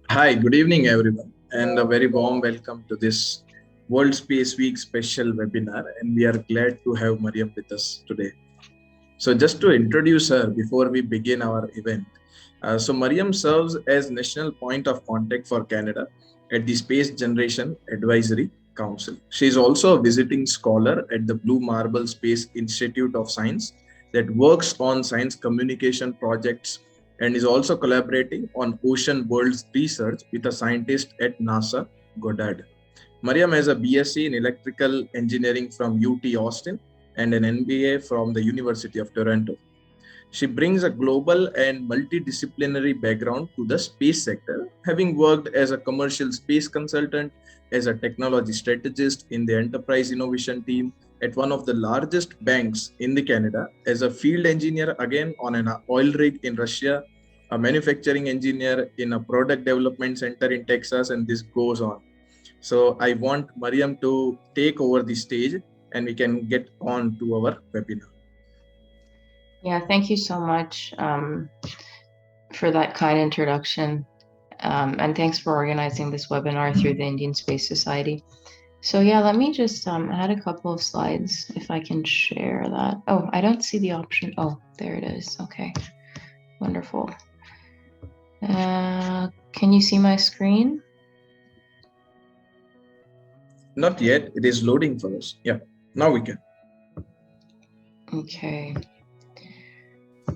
Hi, good evening, everyone, and a very warm welcome to this World Space Week special webinar. And we are glad to have Mariam with us today. So, just to introduce her before we begin our event, Mariam serves as national point of contact for Canada at the Space Generation Advisory Council. She is also a visiting scholar at the Blue Marble Space Institute of Science that works on science communication projects and is also collaborating on ocean worlds research with a scientist at NASA Goddard. Mariam has a BSc in electrical engineering from UT Austin and an MBA from the University of Toronto. She brings a global and multidisciplinary background to the space sector, having worked as a commercial space consultant, as a technology strategist in the enterprise innovation team at one of the largest banks in the Canada, as a field engineer again on an oil rig in Russia, a manufacturing engineer in a product development center in Texas, and this goes on. So I want Mariam to take over the stage and we can get on to our webinar. Yeah, thank you so much for that kind introduction. And thanks for organizing this webinar through the Indian Space Society. So yeah, let me just add a couple of slides if I can share that. Oh, I don't see the option. Oh, there it is. Okay, wonderful. Can you see my screen? Not yet. It is loading for us. Yeah, now we can. Okay.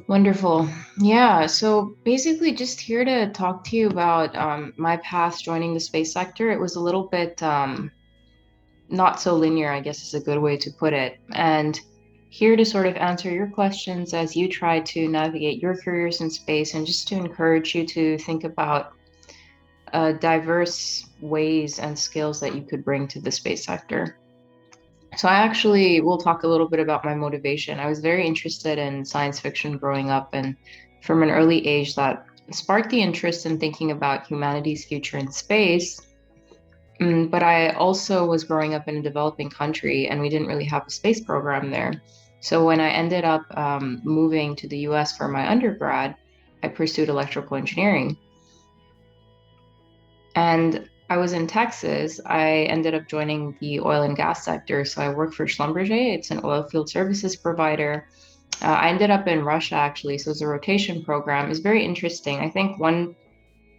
Wonderful. Yeah, so basically just here to talk to you about my path joining the space sector. It was a little bit not so linear, I guess is a good way to put it. And here to sort of answer your questions as you try to navigate your careers in space and just to encourage you to think about diverse ways and skills that you could bring to the space sector. So I actually will talk a little bit about my motivation. I was very interested in science fiction growing up, and from an early age that sparked the interest in thinking about humanity's future in space. But I also was growing up in a developing country, and we didn't really have a space program there. So when I ended up moving to the US for my undergrad, I pursued electrical engineering. And I was in Texas. I ended up joining the oil and gas sector. So I work for Schlumberger. It's an oil field services provider. I ended up in Russia actually. So it's a rotation program. It's very interesting. I think one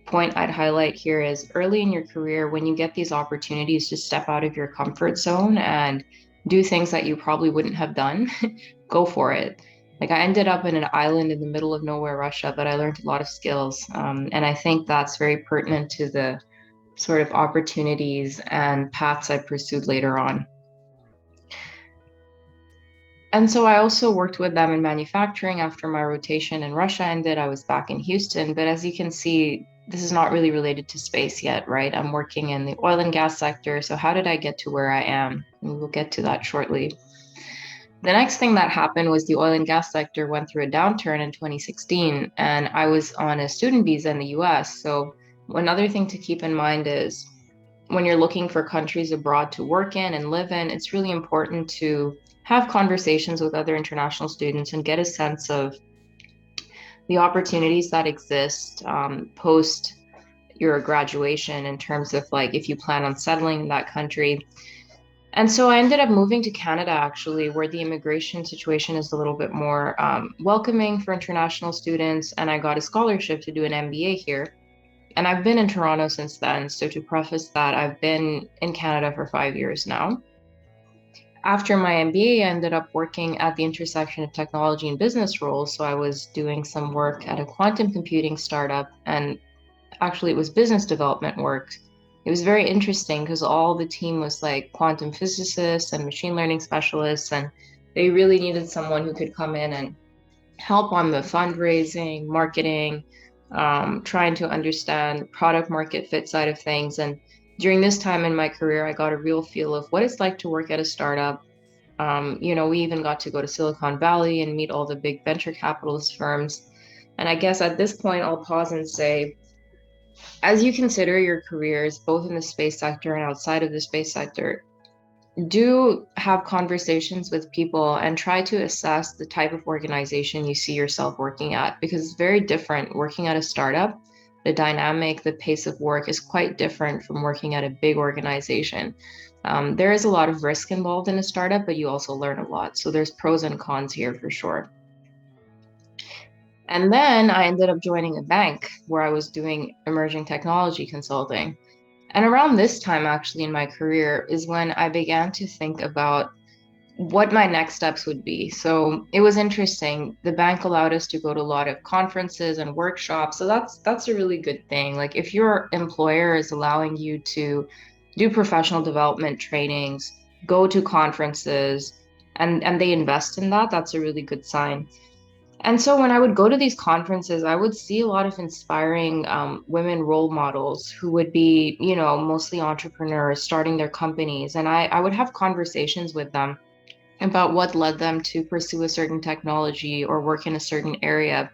point I'd highlight here is early in your career, when you get these opportunities to step out of your comfort zone and do things that you probably wouldn't have done, go for it. Like I ended up in an island in the middle of nowhere, Russia, but I learned a lot of skills. And I think that's very pertinent to the sort of opportunities and paths I pursued later on. And so I also worked with them in manufacturing after my rotation in Russia ended. I was back in Houston, but as you can see, this is not really related to space yet, right? I'm working in the oil and gas sector. So how did I get to where I am? And we'll get to that shortly. The next thing that happened was the oil and gas sector went through a downturn in 2016, and I was on a student visa in the US. So another thing to keep in mind is when you're looking for countries abroad to work in and live in, it's really important to have conversations with other international students and get a sense of the opportunities that exist post your graduation in terms of like if you plan on settling in that country. And so I ended up moving to Canada actually, where the immigration situation is a little bit more welcoming for international students. And I got a scholarship to do an MBA here. And I've been in Toronto since then. So to preface that, I've been in Canada for 5 years now. After my MBA, I ended up working at the intersection of technology and business roles. So I was doing some work at a quantum computing startup, and actually it was business development work. It was very interesting because all the team was like quantum physicists and machine learning specialists, and they really needed someone who could come in and help on the fundraising, marketing, trying to understand product market fit side of things. And during this time in my career, I got a real feel of what it's like to work at a startup. We even got to go to Silicon Valley and meet all the big venture capitalist firms. And I guess at this point, I'll pause and say, as you consider your careers, both in the space sector and outside of the space sector, do have conversations with people and try to assess the type of organization you see yourself working at, because it's very different working at a startup the dynamic, the pace of work is quite different from working at a big organization. There is a lot of risk involved in a startup, but you also learn a lot. So there's pros and cons here for sure. And then I ended up joining a bank where I was doing emerging technology consulting. And around this time, actually, in my career, is when I began to think about what my next steps would be. So it was interesting. The bank allowed us to go to a lot of conferences and workshops. So that's a really good thing. Like if your employer is allowing you to do professional development trainings, go to conferences, and they invest in that, that's a really good sign. And so when I would go to these conferences, I would see a lot of inspiring women role models who would be, mostly entrepreneurs starting their companies. And I would have conversations with them about what led them to pursue a certain technology or work in a certain area.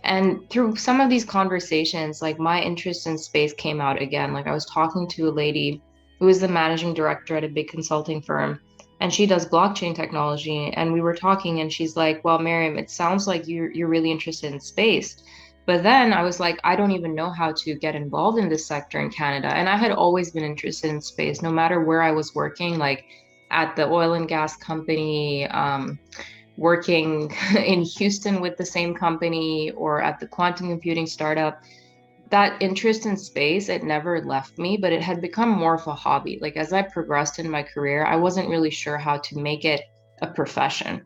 And through some of these conversations, like my interest in space came out again. Like I was talking to a lady who is the managing director at a big consulting firm, and she does blockchain technology. And we were talking, and she's like, "Well, Mariam, it sounds like you're really interested in space." But then I was like, I don't even know how to get involved in this sector in Canada. And I had always been interested in space, no matter where I was working, like at the oil and gas company, working in Houston with the same company, or at the quantum computing startup. That interest in space, it never left me, but it had become more of a hobby. Like as I progressed in my career, I wasn't really sure how to make it a profession.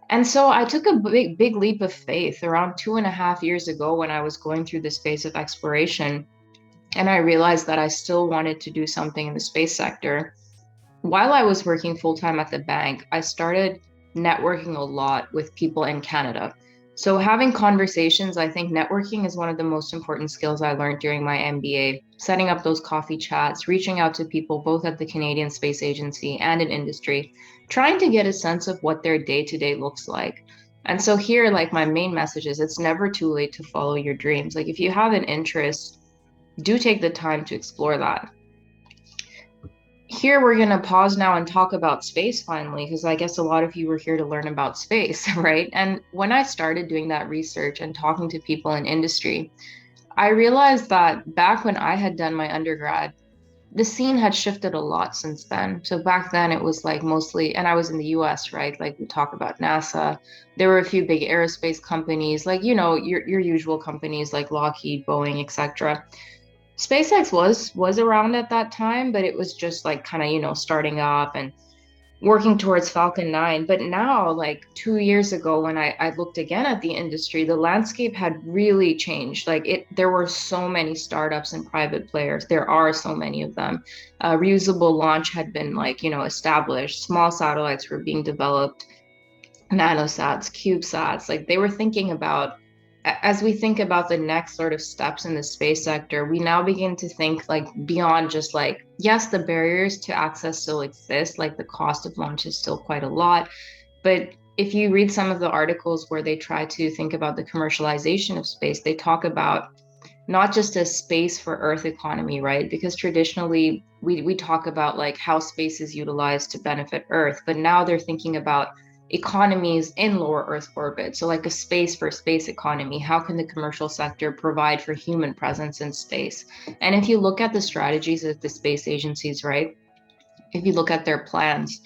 And so I took a big leap of faith around 2.5 years ago when I was going through this phase of exploration. And I realized that I still wanted to do something in the space sector. While I was working full time at the bank, I started networking a lot with people in Canada. So, having conversations, I think networking is one of the most important skills I learned during my MBA. Setting up those coffee chats, reaching out to people both at the Canadian Space Agency and in industry, trying to get a sense of what their day to day looks like. And so, here, like my main message is it's never too late to follow your dreams. Like, if you have an interest, do take the time to explore that. Here we're going to pause now and talk about space finally, because I guess a lot of you were here to learn about space, right? And when I started doing that research and talking to people in industry, I realized that back when I had done my undergrad, the scene had shifted a lot since then. So back then it was like mostly, and I was in the US, right? Like we talk about NASA. There were a few big aerospace companies, like, your usual companies like Lockheed, Boeing, etc. SpaceX was around at that time, but it was just like kind of, starting up and working towards Falcon 9. But now, like 2 years ago, when I looked again at the industry, the landscape had really changed. There were so many startups and private players. There are so many of them. Reusable launch had been established. Small satellites were being developed, nanosats, CubeSats. Like they were thinking about, as we think about the next sort of steps in the space sector, we now begin to think like beyond just like, yes, the barriers to access still exist, like the cost of launch is still quite a lot. But if you read some of the articles where they try to think about the commercialization of space, they talk about not just a space for Earth economy, right? Because traditionally we talk about like how space is utilized to benefit Earth, but now they're thinking about economies in lower Earth orbit. So like a space for space economy, how can the commercial sector provide for human presence in space? And if you look at the strategies of the space agencies, right? If you look at their plans,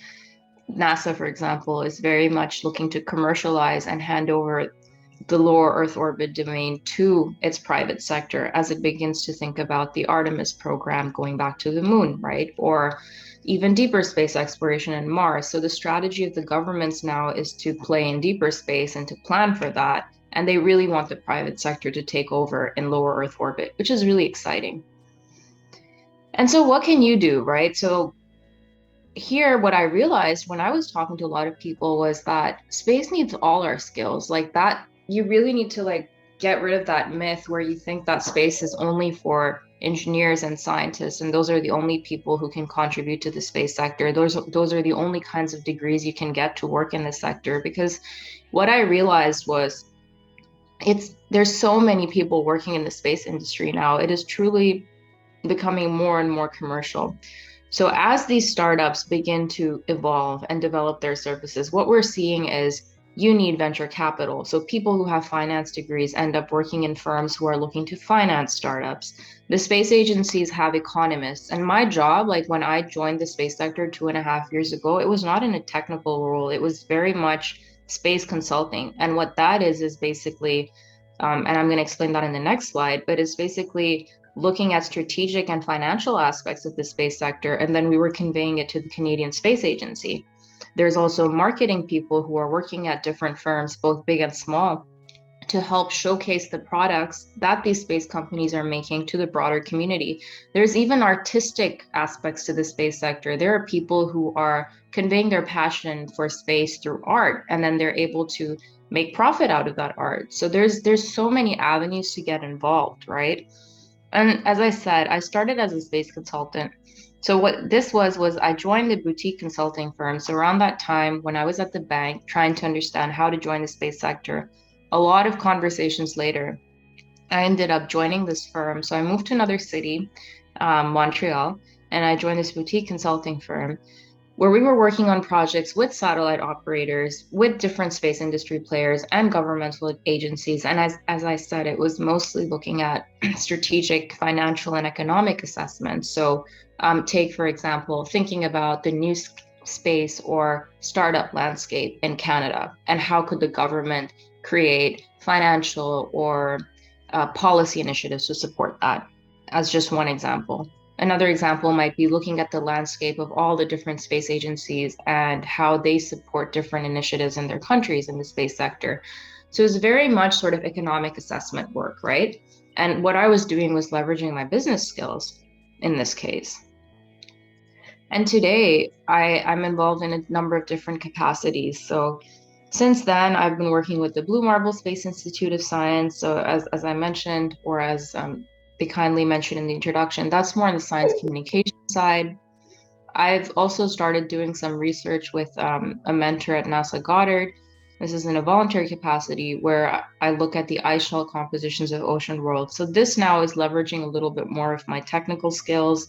NASA, for example, is very much looking to commercialize and hand over the lower Earth orbit domain to its private sector as it begins to think about the Artemis program going back to the moon, right? Or even deeper space exploration in Mars. So the strategy of the governments now is to play in deeper space and to plan for that. And they really want the private sector to take over in lower Earth orbit, which is really exciting. And so what can you do, right? So here, what I realized when I was talking to a lot of people was that space needs all our skills. Like that, you really need to like get rid of that myth where you think that space is only for engineers and scientists, and those are the only people who can contribute to the space sector. Those are the only kinds of degrees you can get to work in this sector. Because what I realized was there's so many people working in the space industry now. It is truly becoming more and more commercial. So as these startups begin to evolve and develop their services, what we're seeing is you need venture capital. So people who have finance degrees end up working in firms who are looking to finance startups. The space agencies have economists. And my job, like when I joined the space sector 2.5 years ago, it was not in a technical role. It was very much space consulting. And what that is basically, and I'm going to explain that in the next slide, but it's basically looking at strategic and financial aspects of the space sector. And then we were conveying it to the Canadian Space Agency. There's also marketing people who are working at different firms, both big and small, to help showcase the products that these space companies are making to the broader community. There's even artistic aspects to the space sector. There are people who are conveying their passion for space through art, and then they're able to make profit out of that art. So there's so many avenues to get involved, right? And as I said, I started as a space consultant. So what this was I joined the boutique consulting firm. So around that time, when I was at the bank trying to understand how to join the space sector, a lot of conversations later, I ended up joining this firm. So I moved to another city, Montreal, and I joined this boutique consulting firm where we were working on projects with satellite operators, with different space industry players and governmental agencies. And as I said, it was mostly looking at strategic, financial, and economic assessments. So take, for example, thinking about the new space or startup landscape in Canada, and how could the government create financial or policy initiatives to support that, as just one example. Another example might be looking at the landscape of all the different space agencies and how they support different initiatives in their countries in the space sector. So it's very much sort of economic assessment work, right? And what I was doing was leveraging my business skills in this case. And today I'm involved in a number of different capacities. So since then, I've been working with the Blue Marble Space Institute of Science. So as I mentioned, or as they kindly mentioned in the introduction, that's more on the science communication side. I've also started doing some research with a mentor at NASA Goddard. This is in a voluntary capacity where I look at the ice shell compositions of ocean worlds. So this now is leveraging a little bit more of my technical skills,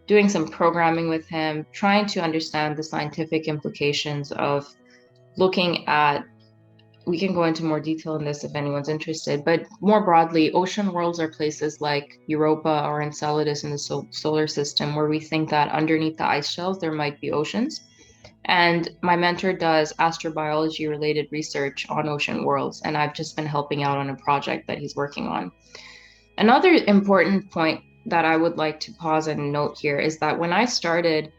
doing some programming with him, trying to understand the scientific implications of looking at, we can go into more detail in this if anyone's interested, but more broadly, ocean worlds are places like Europa or Enceladus in the solar system, where we think that underneath the ice shelves, there might be oceans. And my mentor does astrobiology related research on ocean worlds, and I've just been helping out on a project that he's working on. Another important point that I would like to pause and note here is that when I started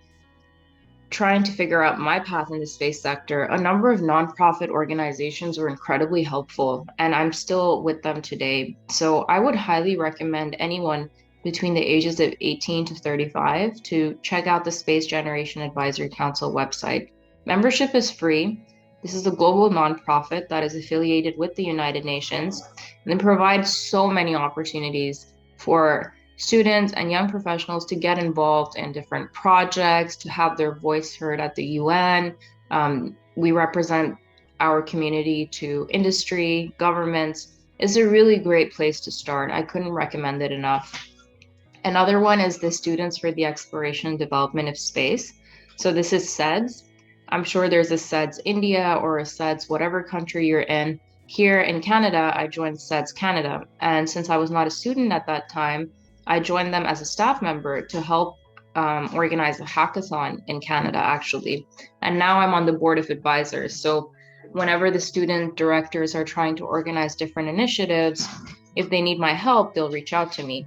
trying to figure out my path in the space sector, a number of nonprofit organizations were incredibly helpful, and I'm still with them today. So I would highly recommend anyone between the ages of 18 to 35 to check out the Space Generation Advisory Council website. Membership is free. This is a global nonprofit that is affiliated with the United Nations and provides so many opportunities for students and young professionals to get involved in different projects, to have their voice heard at the UN. We represent our community to industry, governments. It's a really great place to start. I couldn't recommend it enough. Another one is the Students for the Exploration and Development of Space. So this is SEDS. I'm sure there's a SEDS India or a SEDS whatever country you're in. Here in Canada, I joined SEDS Canada. And since I was not a student at that time, I joined them as a staff member to help organize a hackathon in Canada, actually. And now I'm on the board of advisors. So whenever the student directors are trying to organize different initiatives, if they need my help, they'll reach out to me.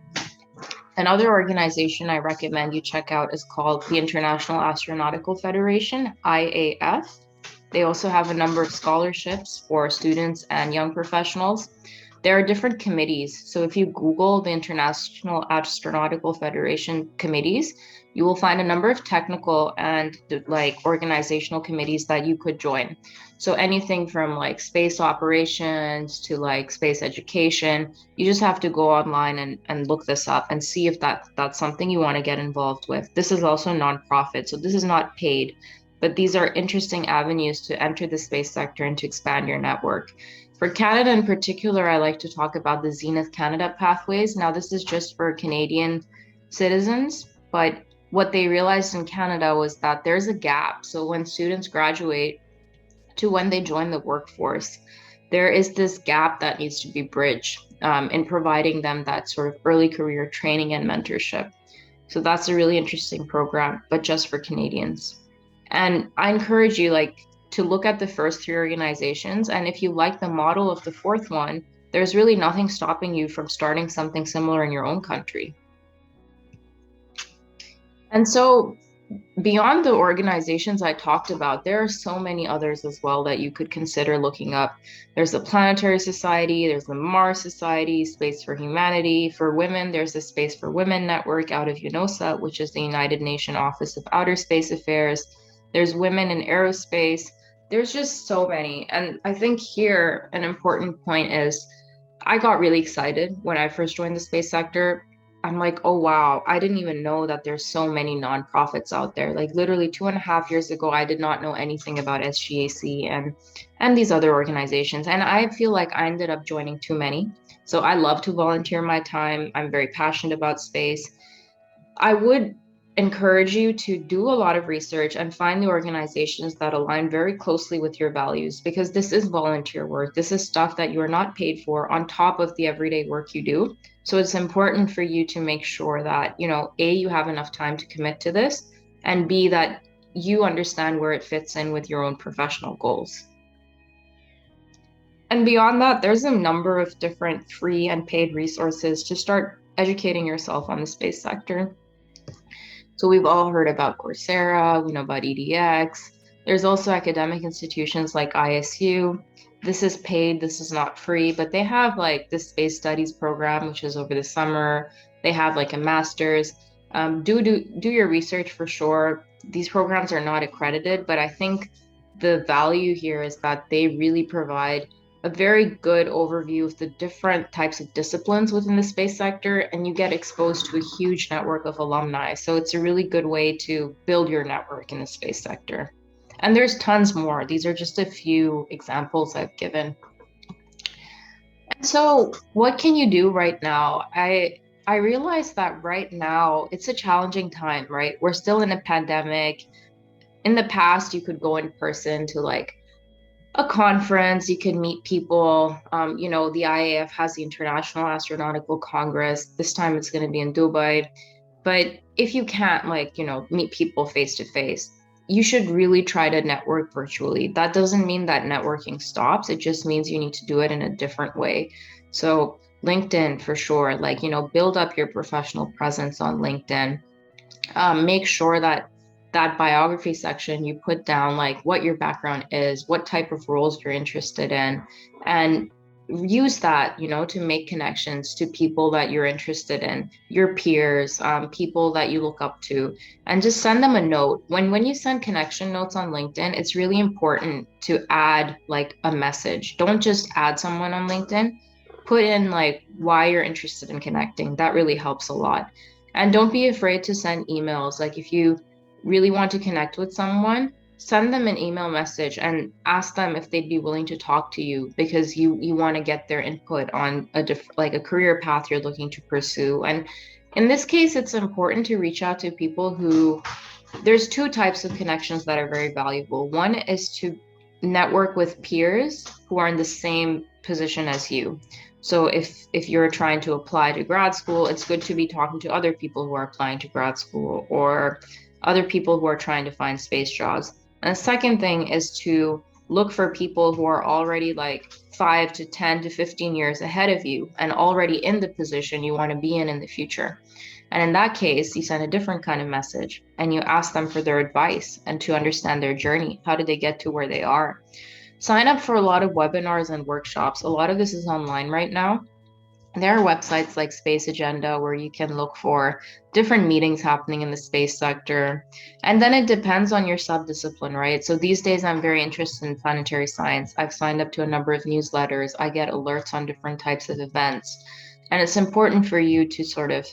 Another organization I recommend you check out is called the International Astronautical Federation, IAF. They also have a number of scholarships for students and young professionals. There are different committees. So if you Google the International Astronautical Federation committees, you will find a number of technical and like organizational committees that you could join. So anything from like space operations to like space education, you just have to go online and look this up and see if that's something you want to get involved with. This is also nonprofit, so this is not paid, but these are interesting avenues to enter the space sector and to expand your network. For Canada in particular, I like to talk about the Zenith Canada pathways. Now, this is just for Canadian citizens, but what they realized in Canada was that there's a gap. So when students graduate to when they join the workforce, there is this gap that needs to be bridged in providing them that sort of early career training and mentorship. So that's a really interesting program, but just for Canadians. And I encourage you to look at the first three organizations. And if you like the model of the fourth one, there's really nothing stopping you from starting something similar in your own country. And so beyond the organizations I talked about, there are so many others as well that you could consider looking up. There's the Planetary Society, there's the Mars Society, Space for Humanity. For women, there's the Space for Women Network out of UNOSA, which is the United Nations Office of Outer Space Affairs. There's Women in Aerospace. There's just so many. And I think here an important point is I got really excited when I first joined the space sector. I'm like, oh, wow, I didn't even know that there's so many nonprofits out there. Like literally 2.5 years ago, I did not know anything about SGAC and these other organizations. And I feel like I ended up joining too many. So I love to volunteer my time. I'm very passionate about space. I would encourage you to do a lot of research and find the organizations that align very closely with your values, because this is volunteer work. This is stuff that you are not paid for on top of the everyday work you do. So it's important for you to make sure that, A, you have enough time to commit to this, and B, that you understand where it fits in with your own professional goals. And beyond that, there's a number of different free and paid resources to start educating yourself on the space sector. So we've all heard about Coursera, we know about EDX. There's also academic institutions like ISU. This is paid, this is not free, but they have the space studies program, which is over the summer. They have a master's. Do your research for sure. These programs are not accredited, but I think the value here is that they really provide a very good overview of the different types of disciplines within the space sector, and you get exposed to a huge network of alumni. So it's a really good way to build your network in the space sector. And there's tons more. These are just a few examples I've given. And so what can you do right now? I realize that right now it's a challenging time, right? We're still in a pandemic. In the past, you could go in person to a conference, you could meet people. The IAF has the International Astronautical Congress. This time it's going to be in Dubai. But if you can't meet people face to face, you should really try to network virtually. That doesn't mean that networking stops. It just means you need to do it in a different way. So LinkedIn for sure, build up your professional presence on LinkedIn. Make sure that biography section, you put down what your background is, what type of roles you're interested in, and use that, to make connections to people that you're interested in, your peers, people that you look up to, and just send them a note. When you send connection notes on LinkedIn, it's really important to add a message. Don't just add someone on LinkedIn. Put in why you're interested in connecting. That really helps a lot. And don't be afraid to send emails. If you really want to connect with someone, send them an email message and ask them if they'd be willing to talk to you, because you want to get their input on a career path you're looking to pursue. And in this case, it's important to reach out to people who, there's two types of connections that are very valuable. One is to network with peers who are in the same position as you. So if you're trying to apply to grad school, it's good to be talking to other people who are applying to grad school, or other people who are trying to find space jobs. And the second thing is to look for people who are already 5 to 10 to 15 years ahead of you and already in the position you want to be in the future. And in that case, you send a different kind of message and you ask them for their advice and to understand their journey. How did they get to where they are? Sign up for a lot of webinars and workshops. A lot of this is online right now. There are websites like Space Agenda where you can look for different meetings happening in the space sector. And then it depends on your subdiscipline, right? So these days I'm very interested in planetary science. I've signed up to a number of newsletters. I get alerts on different types of events. And it's important for you to sort of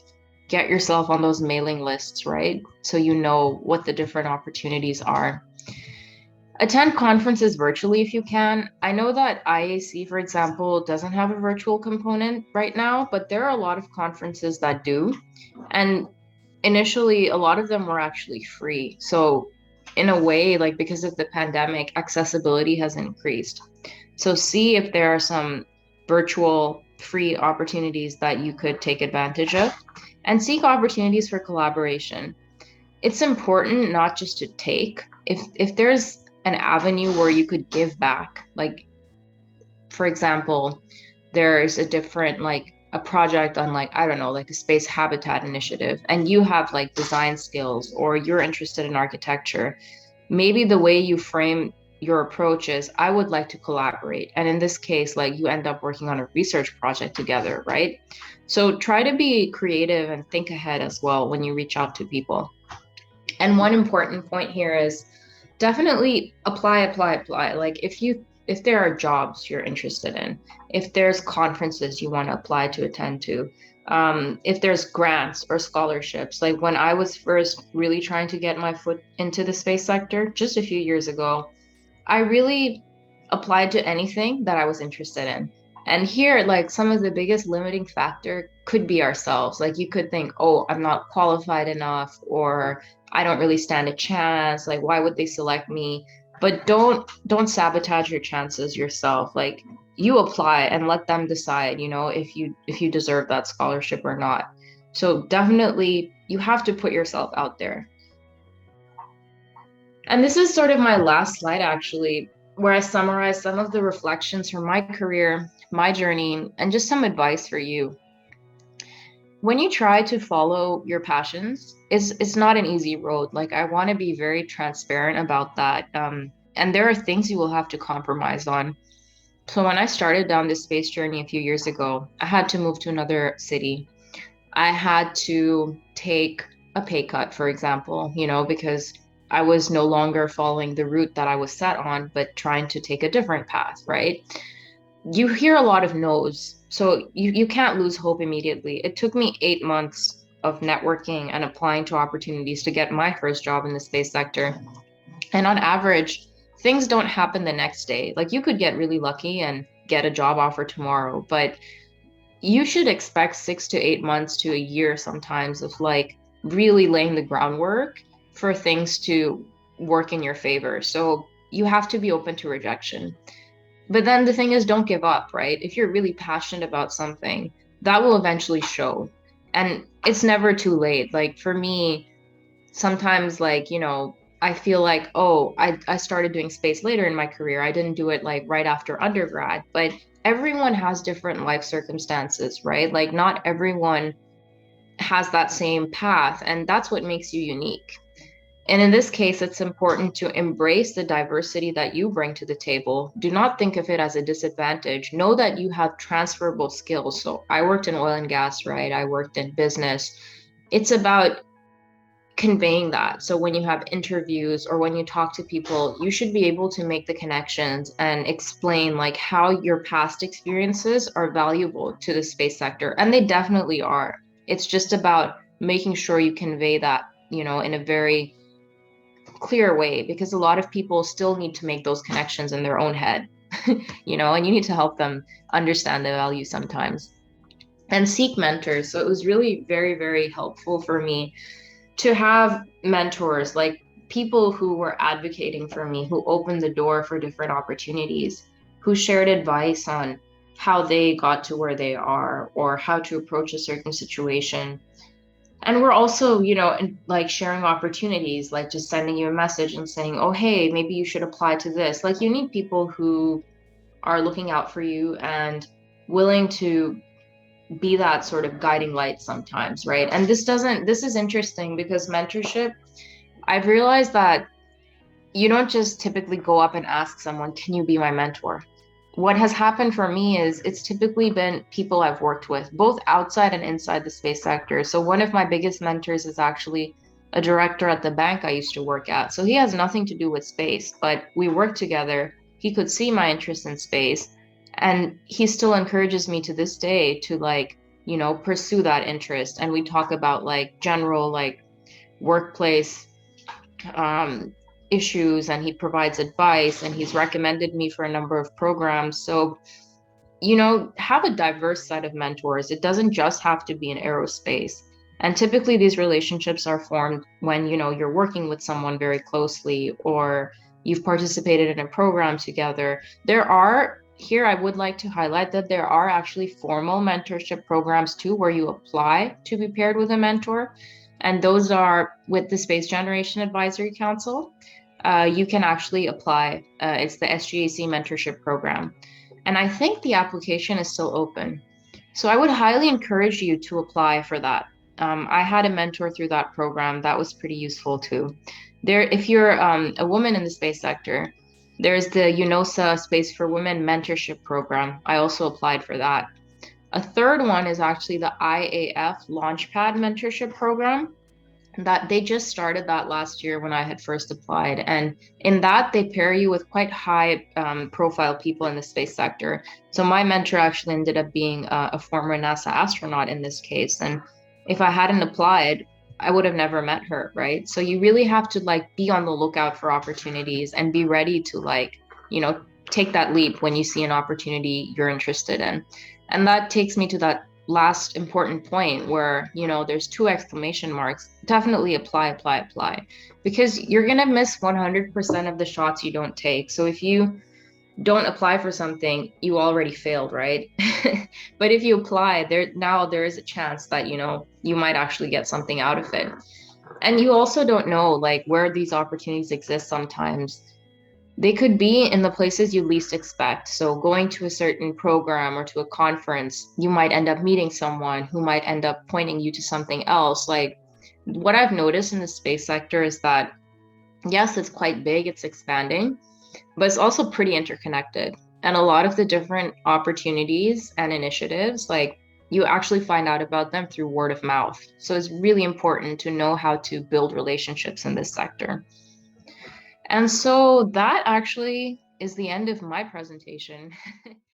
get yourself on those mailing lists, right? So you know what the different opportunities are. Attend conferences virtually if you can. I know that IAC, for example, doesn't have a virtual component right now, but there are a lot of conferences that do. And initially, a lot of them were actually free. So in a way, like because of the pandemic, accessibility has increased. So see if there are some virtual free opportunities that you could take advantage of and seek opportunities for collaboration. It's important not just to take. If there's an avenue where you could give back, like for example, there's a different like a project on like I don't know like a space habitat initiative and you have like design skills or you're interested in architecture, maybe the way you frame your approach is I would like to collaborate, and in this case like you end up working on a research project together, right? So try to be creative and think ahead as well when you reach out to people. And one important point here is definitely apply. Like if there are jobs you're interested in, if there's conferences you want to apply to attend to, if there's grants or scholarships. Like when I was first really trying to get my foot into the space sector just a few years ago, I really applied to anything that I was interested in. And here, like some of the biggest limiting factor could be ourselves. Like you could think, oh, I'm not qualified enough, or I don't really stand a chance. Like, why would they select me? But don't sabotage your chances yourself. Like you apply and let them decide, if you deserve that scholarship or not. So definitely you have to put yourself out there. And this is sort of my last slide, actually, where I summarize some of the reflections from my career, my journey, and just some advice for you. When you try to follow your passions, it's not an easy road. Like I want to be very transparent about that. And there are things you will have to compromise on. So when I started down this space journey a few years ago, I had to move to another city. I had to take a pay cut, for example, because I was no longer following the route that I was set on, but trying to take a different path, right? You hear a lot of no's, so you can't lose hope immediately. It took me 8 months of networking and applying to opportunities to get my first job in the space sector. And on average, things don't happen the next day. Like you could get really lucky and get a job offer tomorrow, but you should expect 6 to 8 months to a year sometimes of like really laying the groundwork for things to work in your favor. So you have to be open to rejection. But then the thing is, don't give up, right? If you're really passionate about something, that will eventually show. And it's never too late. Like for me, sometimes like, I feel like, oh, I started doing space later in my career. I didn't do it like right after undergrad, but everyone has different life circumstances, right? Like not everyone has that same path, and that's what makes you unique. And in this case, it's important to embrace the diversity that you bring to the table. Do not think of it as a disadvantage. Know that you have transferable skills. So I worked in oil and gas, right? I worked in business. It's about conveying that. So when you have interviews or when you talk to people, you should be able to make the connections and explain like how your past experiences are valuable to the space sector. And they definitely are. It's just about making sure you convey that, in a very clear way, because a lot of people still need to make those connections in their own head, and you need to help them understand the value sometimes. And seek mentors. So it was really very, very helpful for me to have mentors, like people who were advocating for me, who opened the door for different opportunities, who shared advice on how they got to where they are or how to approach a certain situation. And we're also, like sharing opportunities, like just sending you a message and saying, oh, hey, maybe you should apply to this. Like you need people who are looking out for you and willing to be that sort of guiding light sometimes, right? And this is interesting because mentorship, I've realized that you don't just typically go up and ask someone, can you be my mentor? What has happened for me is it's typically been people I've worked with, both outside and inside the space sector. So one of my biggest mentors is actually a director at the bank I used to work at. So he has nothing to do with space, but we worked together. He could see my interest in space. And he still encourages me to this day to like, pursue that interest. And we talk about like general like workplace issues, and he provides advice, and he's recommended me for a number of programs. So, have a diverse set of mentors. It doesn't just have to be in aerospace. And typically these relationships are formed when, you're working with someone very closely, or you've participated in a program together. Here I would like to highlight that there are actually formal mentorship programs too, where you apply to be paired with a mentor. And those are with the Space Generation Advisory Council. You can actually apply. It's the SGAC mentorship program. And I think the application is still open. So I would highly encourage you to apply for that. I had a mentor through that program. That was pretty useful too. If you're a woman in the space sector, there's the UNOSA Space for Women mentorship program. I also applied for that. A third one is actually the IAF Launchpad mentorship program. That they just started that last year when I had first applied. And in that, they pair you with quite high profile people in the space sector. So my mentor actually ended up being a former NASA astronaut in this case. And if I hadn't applied, I would have never met her, right? So you really have to be on the lookout for opportunities and be ready to take that leap when you see an opportunity you're interested in. And that takes me to that last important point where, there's two exclamation marks. Definitely apply, apply, apply, because you're going to miss 100% of the shots you don't take. So if you don't apply for something, you already failed, right? But if you apply, there is a chance that, you might actually get something out of it. And you also don't know where these opportunities exist sometimes. They could be in the places you least expect. So going to a certain program or to a conference, you might end up meeting someone who might end up pointing you to something else. What I've noticed in the space sector is that, yes, it's quite big, it's expanding, but it's also pretty interconnected. And a lot of the different opportunities and initiatives, you actually find out about them through word of mouth. So it's really important to know how to build relationships in this sector. And so that actually is the end of my presentation.